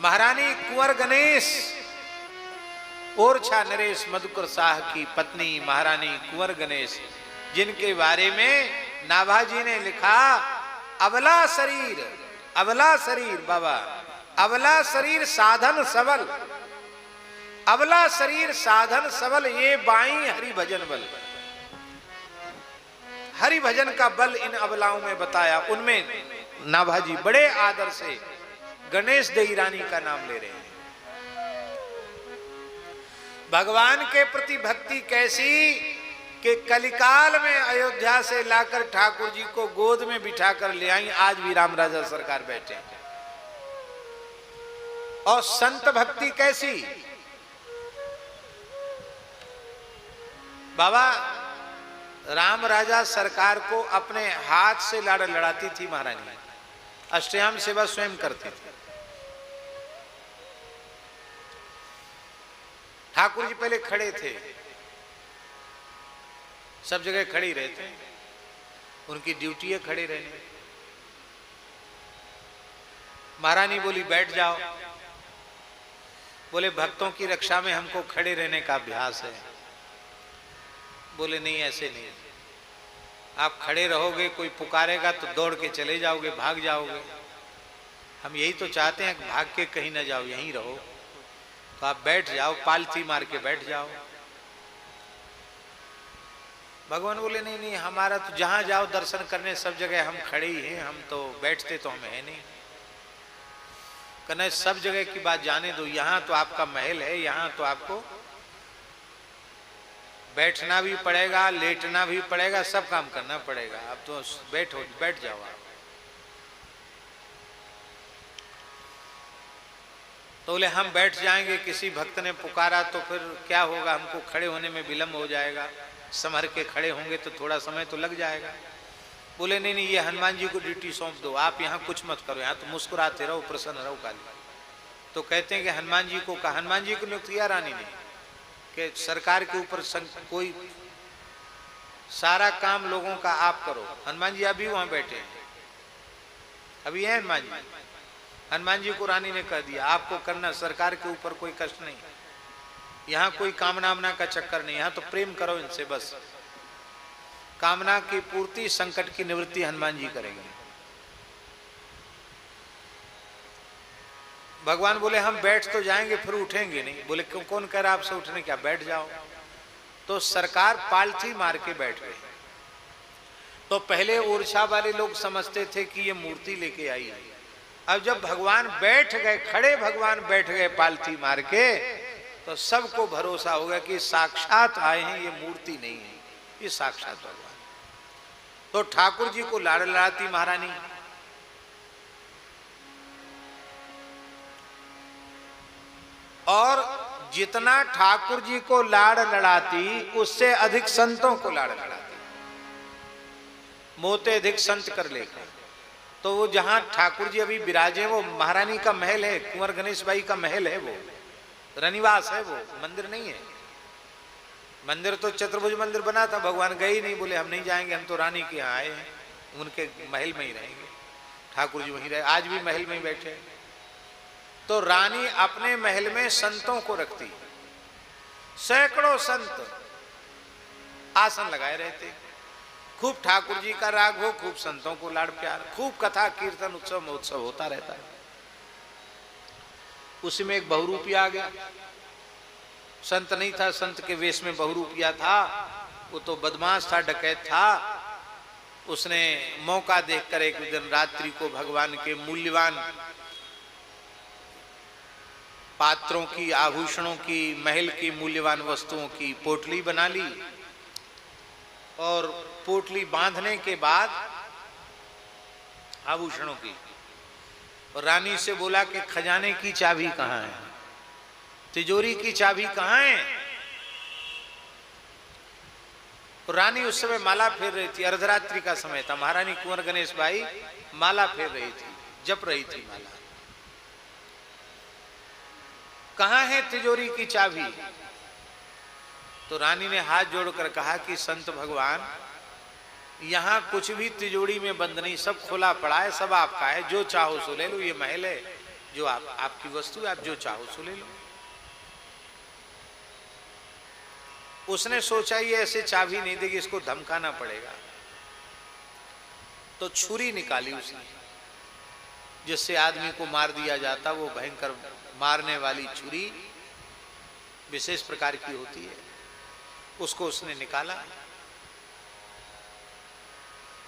महारानी कुंवर गणेश ओरछा नरेश मधुकर शाह की पत्नी महारानी कुंवर गणेश, जिनके बारे में नाभाजी ने लिखा, अबला शरीर बाबा, अबला शरीर साधन सबल, अबला शरीर साधन सबल, ये बाई हरि भजन बल। हरि भजन का बल इन अबलाओं में बताया। उनमें नाभाजी बड़े आदर से गणेश देई रानी का नाम ले रहे हैं। भगवान के प्रति भक्ति कैसी कि कलिकाल में अयोध्या से लाकर ठाकुर जी को गोद में बिठाकर ले आई। आज भी राम राजा सरकार बैठे हैं। और संत भक्ति कैसी बाबा, राम राजा सरकार को अपने हाथ से लाड़ लड़ाती थी महारानी, अष्टयाम सेवा स्वयं करती थी। ठाकुर जी पहले खड़े थे, सब जगह खड़ी रहते, उनकी ड्यूटी है खड़े रहने। महारानी बोली बैठ जाओ, बोले भक्तों की रक्षा में हमको खड़े रहने का अभ्यास है। बोले नहीं, ऐसे नहीं, आप खड़े रहोगे, कोई पुकारेगा तो दौड़ के चले जाओगे, भाग जाओगे। हम यही तो चाहते हैं कि भाग के कहीं ना जाओ, यहीं रहो। तो आप बैठ जाओ, पालथी मार के बैठ जाओ। भगवान बोले नहीं नहीं, हमारा तो जहां जाओ दर्शन करने सब जगह हम खड़े ही हैं, हम तो बैठते तो हम है नहीं। कहना सब जगह की बात जाने दो, यहाँ तो आपका महल है, यहाँ तो आपको बैठना भी पड़ेगा, लेटना भी पड़ेगा, सब काम करना पड़ेगा। अब तो बैठ जाओ आप। तो बोले हम बैठ जाएंगे, किसी भक्त ने पुकारा तो फिर क्या होगा, हमको खड़े होने में विलम्ब हो जाएगा, संभर के खड़े होंगे तो थोड़ा समय तो लग जाएगा। बोले नहीं नहीं, ये हनुमान जी को ड्यूटी सौंप दो, आप यहाँ कुछ मत करो, यहाँ तो मुस्कुराते रहो, प्रसन्न रहो काली। तो कहते हैं कि हनुमान जी को कहा, हनुमान जी को नियुक्त किया रानी ने कि सरकार के ऊपर कोई सारा काम लोगों का आप करो। हनुमान जी अभी वहां बैठे हैं, अभी है हनुमान जी। हनुमान जी को रानी ने कह दिया आपको करना, सरकार के ऊपर कोई कष्ट नहीं, यहाँ कोई कामना का चक्कर नहीं, यहाँ तो प्रेम करो इनसे बस। कामना की पूर्ति, संकट की निवृत्ति हनुमान जी करेंगे। भगवान बोले हम बैठ तो जाएंगे फिर उठेंगे नहीं। बोले क्यों, कौन कह रहा आपसे उठने, क्या बैठ जाओ। तो सरकार पालथी मार के बैठ गई। तो पहले ओरछा वाले लोग समझते थे कि ये मूर्ति लेके आई है। अब जब भगवान बैठ गए, खड़े भगवान बैठ गए पालथी मार के, तो सबको भरोसा हो गया कि साक्षात आए हैं, ये मूर्ति नहीं है, ये साक्षात भगवान। तो ठाकुर जी को लाड़ लड़ाती महारानी, और जितना ठाकुर जी को लाड़ लड़ाती उससे अधिक संतों को लाड़ लड़ाती, मोते अधिक संत कर लेकर। तो वो जहां ठाकुर जी अभी विराजे, वो महारानी का महल है, कुंवर गणेश बाई का महल है, वो रनिवास है, वो मंदिर नहीं है। मंदिर तो चतुर्भुज मंदिर बना था, भगवान गए ही नहीं, बोले हम नहीं जाएंगे, हम तो रानी के यहाँ आए हैं, उनके महल में ही रहेंगे। ठाकुर जी वहीं रहे, आज भी महल में ही बैठे। तो रानी अपने महल में संतों को रखती, सैकड़ों संत आसन लगाए रहते, खूब ठाकुर जी का राग हो, खूब संतों को लाड़ प्यार, खूब कथा कीर्तन उत्सव महोत्सव होता रहता है। उसी में एक बहुरूपी आ गया, संत नहीं था, संत के वेश में बहुरूपिया था, वो तो बदमाश था, डकैत था। उसने मौका देखकर एक दिन रात्रि को भगवान के मूल्यवान पात्रों की, आभूषणों की, महल की मूल्यवान वस्तुओं की पोटली बना ली, और पोटली बांधने के बाद आभूषणों की, और रानी से बोला कि खजाने की चाबी कहाँ है, तिजोरी की चाबी कहाँ है। और रानी उस समय माला फेर रही थी, अर्धरात्रि का समय था, महारानी कुंवर गणेश बाई माला फेर रही थी, जप रही थी माला। कहाँ है तिजोरी की चाबी। तो रानी ने हाथ जोड़कर कहा कि संत भगवान, यहाँ कुछ भी तिजोरी में बंद नहीं, सब खुला पड़ा है, सब आपका है, जो चाहो सो ले लो, ये महल है, जो आपकी वस्तु है, आप जो चाहो सो ले लो। उसने सोचा ये ऐसे चाबी नहीं देगी, इसको धमकाना पड़ेगा। तो छुरी निकाली उसने, जिससे आदमी को मार दिया जाता, वो भयंकर मारने वाली छुरी विशेष प्रकार की होती है, उसको उसने निकाला।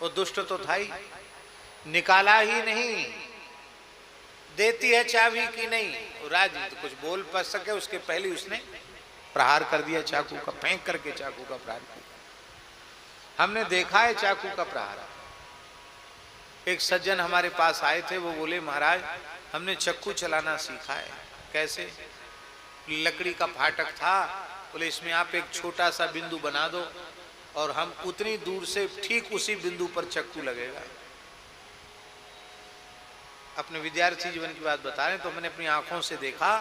वो दुष्ट तो था ही, निकाला ही नहीं, देती है चाबी की नहीं। राज तो कुछ बोल पा सके उसके पहले उसने प्रहार कर दिया चाकू का, फेंक करके चाकू का प्रहार किया। हमने देखा है चाकू का प्रहार। एक सज्जन हमारे पास आए थे, वो बोले महाराज हमने चक्कू चलाना सीखा है। कैसे? लकड़ी का फाटक था, बोले इसमें आप एक छोटा सा बिंदु बना दो और हम उतनी दूर से ठीक उसी बिंदु पर चक्कू लगेगा। अपने विद्यार्थी जीवन की बात बता रहे हैं, तो मैंने अपनी आंखों से देखा,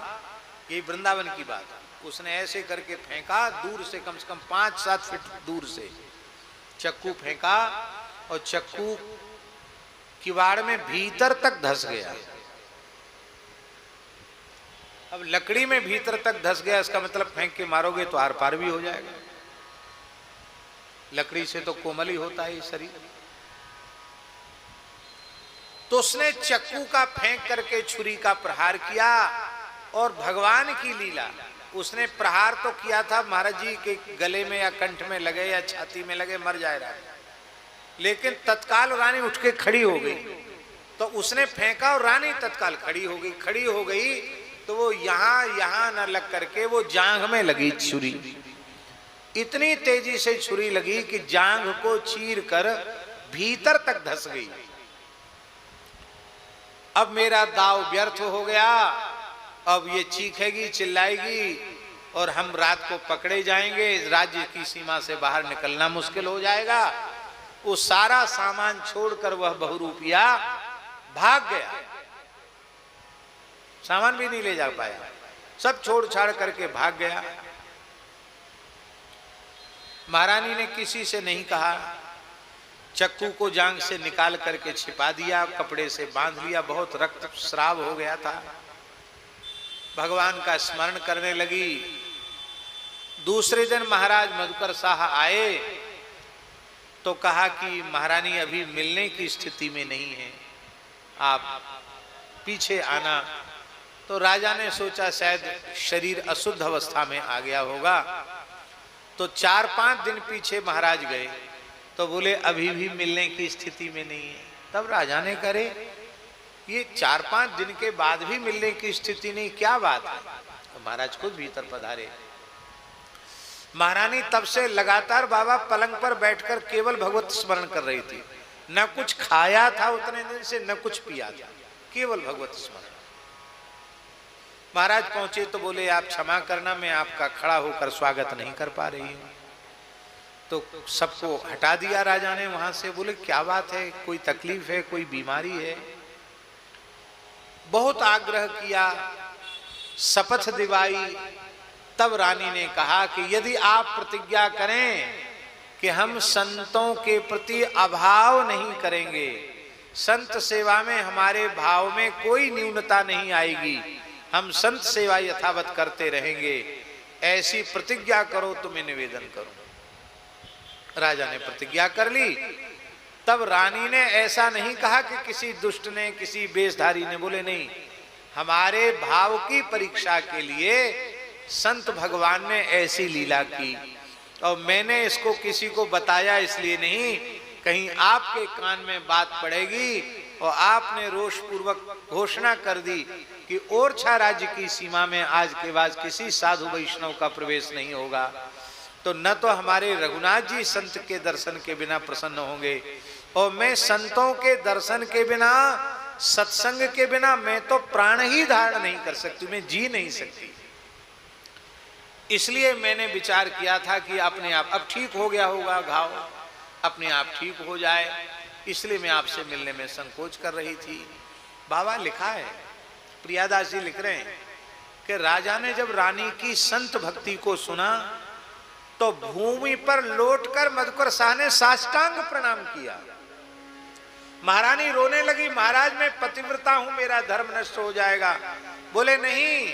ये वृंदावन की बात। उसने ऐसे करके फेंका, दूर से कम 5-7 फीट दूर से चक्कू फेंका और चक्कू किवाड़ में भीतर तक धंस गया। अब लकड़ी में भीतर तक धंस गया, इसका मतलब फेंक के मारोगे तो आर पार भी हो जाएगा। लकड़ी से तो कोमल ही होता है ये शरीर। तो उसने चक्कू का फेंक करके छुरी का प्रहार किया। और भगवान की लीला, उसने प्रहार तो किया था, महाराज जी के गले में या कंठ में लगे या छाती में लगे, मर जाए रानी, लेकिन तत्काल रानी उठ के खड़ी हो गई। तो उसने फेंका और रानी तत्काल खड़ी हो गई। खड़ी हो गई तो वो यहां न लग करके वो जांघ में लगी छुरी। इतनी तेजी से छुरी लगी कि जांघ को चीर कर भीतर तक धंस गई। अब मेरा दाव व्यर्थ हो गया। अब ये चीखेगी, चिल्लाएगी और हम रात को पकड़े जाएंगे, राज्य की सीमा से बाहर निकलना मुश्किल हो जाएगा। वो सारा सामान छोड़कर वह बहुरूपिया भाग गया, सामान भी नहीं ले जा पाया, सब छोड़ छाड़ करके भाग गया। महारानी ने किसी से नहीं कहा, चक्कू को जांघ से निकाल करके छिपा दिया, कपड़े से बांध लिया। बहुत रक्त स्राव हो गया था। भगवान का स्मरण करने लगी। दूसरे दिन महाराज मधुकर शाह आए तो कहा कि महारानी अभी मिलने की स्थिति में नहीं है, आप पीछे आना। तो राजा ने सोचा शायद शरीर अशुद्ध अवस्था में आ गया होगा, तो 4-5 दिन पीछे महाराज गए तो बोले अभी भी मिलने की स्थिति में नहीं है। तब राजा ने करे ये 4-5 दिन के बाद भी मिलने की स्थिति नहीं, क्या बात है? तो महाराज खुद भीतर पधारे। महारानी तब से लगातार बाबा पलंग पर बैठकर केवल भगवत स्मरण कर रही थी। न कुछ खाया था उतने दिन से, न कुछ पिया था, केवल भगवत स्मरण। महाराज पहुंचे तो बोले आप क्षमा करना, मैं आपका खड़ा होकर स्वागत नहीं कर पा रही हूं। तो सबको हटा दिया राजा ने वहां से। बोले क्या बात है, कोई तकलीफ है, कोई बीमारी है? बहुत आग्रह किया, शपथ दिवाई। तब रानी ने कहा कि यदि आप प्रतिज्ञा करें कि हम संतों के प्रति अभाव नहीं करेंगे, संत सेवा में हमारे भाव में कोई न्यूनता नहीं आएगी, हम संत सेवा यथावत करते रहेंगे, ऐसी प्रतिज्ञा करो तो मैं निवेदन करूं। राजा ने प्रतिज्ञा कर ली। तब रानी ने ऐसा नहीं कहा कि किसी दुष्ट ने, किसी बेशधारी ने। बोले नहीं, हमारे भाव की परीक्षा के लिए संत भगवान ने ऐसी लीला की, और मैंने इसको किसी को बताया इसलिए नहीं, कहीं आपके कान में बात पड़ेगी और आपने रोषपूर्वक घोषणा कर दी कि ओरछा राज्य की सीमा में आज के बाद किसी साधु वैष्णव का प्रवेश नहीं होगा, तो न तो हमारे रघुनाथ जी संत के दर्शन के बिना प्रसन्न होंगे, और मैं संतों के दर्शन के बिना, सत्संग के बिना मैं तो प्राण ही धारण नहीं कर सकती, मैं जी नहीं सकती। इसलिए मैंने विचार किया था कि अपने आप, अब ठीक हो गया होगा घाव, अपने आप ठीक हो जाए, इसलिए मैं आपसे मिलने में संकोच कर रही थी। बाबा लिखा है, प्रियादास जी लिख रहे हैं कि राजा ने जब रानी की संत भक्ति को सुना तो भूमि पर लौटकर मधुकर शाह ने साष्टांग प्रणाम किया। महारानी रोने लगी, महाराज मैं पतिव्रता हूं, मेरा धर्म नष्ट हो जाएगा। बोले नहीं,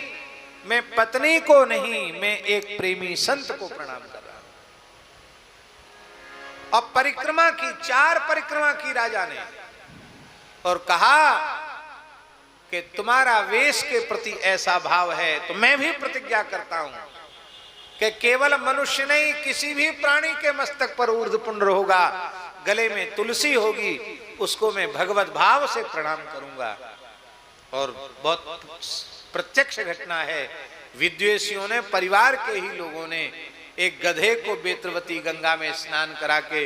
मैं पत्नी को नहीं, मैं एक प्रेमी संत को प्रणाम कर रहा हूं। अब परिक्रमा की, 4 परिक्रमा की राजा ने, और कहा कि तुम्हारा वेश के प्रति ऐसा भाव है तो मैं भी प्रतिज्ञा करता हूं कि केवल मनुष्य नहीं, किसी भी प्राणी के मस्तक पर ऊर्ध्वपुंड होगा, गले में तुलसी होगी, उसको मैं भगवत भाव से प्रणाम करूंगा। और बहुत प्रत्यक्ष घटना है, विद्वेषियों ने, परिवार के ही लोगों ने एक गधे को बेत्रवती गंगा में स्नान करा के,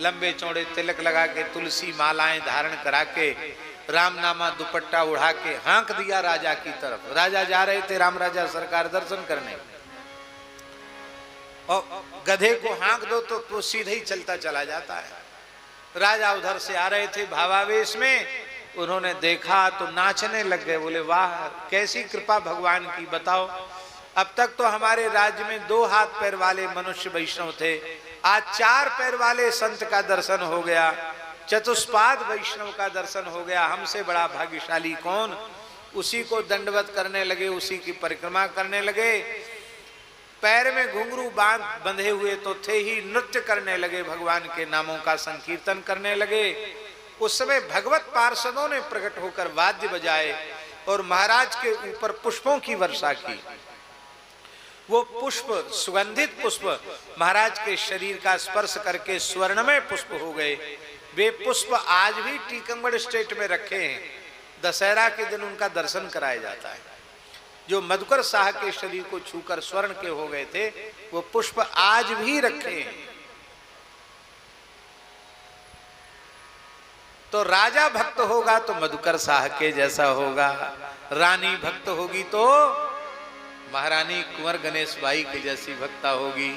लंबे चौड़े तिलक लगा के, तुलसी मालाएं धारण करा के, रामनामा दुपट्टा उड़ा के हाँक दिया राजा की तरफ। राजा जा रहे थे, राम राजा सरकार दर्शन करने, और गधे को हाँक दो तो वो सीधे ही चलता चला जाता है। राजा उधर से आ रहे थे भावावेश में, उन्होंने देखा तो नाचने लग गए। बोले वाह, कैसी कृपा भगवान की, बताओ अब तक तो हमारे राज्य में 2 हाथ पैर वाले मनुष्य वैष्णव थे, आज 4 पैर वाले संत का दर्शन हो गया, चतुष्पाद वैष्णव का दर्शन हो गया, हमसे बड़ा भाग्यशाली कौन। उसी को दंडवत करने लगे, उसी की परिक्रमा करने लगे। पैर में घुंघरू बंधे हुए तो थे ही, नृत्य करने लगे, भगवान के नामों का संकीर्तन करने लगे। उस समय भगवत पार्षदों ने प्रकट होकर वाद्य बजाए और महाराज के ऊपर पुष्पों की वर्षा की। वो पुष्प, सुगंधित पुष्प, महाराज के शरीर का स्पर्श करके स्वर्णमय पुष्प हो गए। वे पुष्प आज भी टीकमगढ़ स्टेट में रखे हैं, दशहरा के दिन उनका दर्शन कराया जाता है। जो मधुकर शाह के शरीर को छूकर स्वर्ण के हो गए थे, वो पुष्प आज भी रखे हैं। तो राजा भक्त होगा तो मधुकर शाह के जैसा होगा, रानी भक्त होगी तो महारानी कुंवर गणेश बाई की जैसी भक्ता होगी।